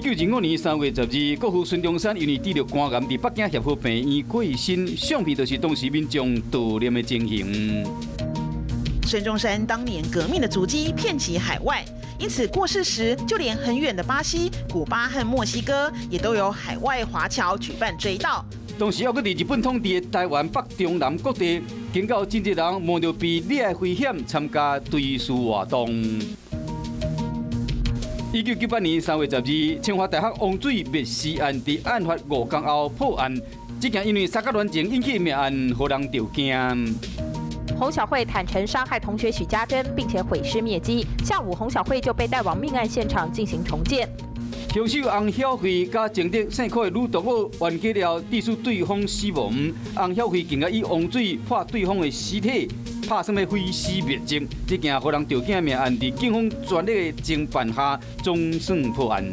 1925年3月12日，国父孙中山因为治疗肝癌，伫北京协和病院过身。相片就是当时民众悼念的情形。孙中山当年革命的足迹遍及海外，因此过世时，就连很远的巴西、古巴和墨西哥，也都有海外华侨举办追悼。当时还搁伫日本统治的台湾、北中南各地，警告真济人冒着被溺爱危险参加追思活动。1998年3月12日，清华大学王水灭尸案伫案发5天后破案，这件因为三角恋情引起的命案，予人着惊。洪小慧坦承伤害同学许家珍，并且毁尸灭迹。下午，洪小慧就被带往命案现场进行重建。凶手洪晓慧甲情敌姓柯的女同学冤家了，致使对方死亡。洪晓慧竟然以王水泼对方的尸体，拍算要毁尸灭迹。这件予人着惊的命案，伫警方全力的侦办下，总算破案。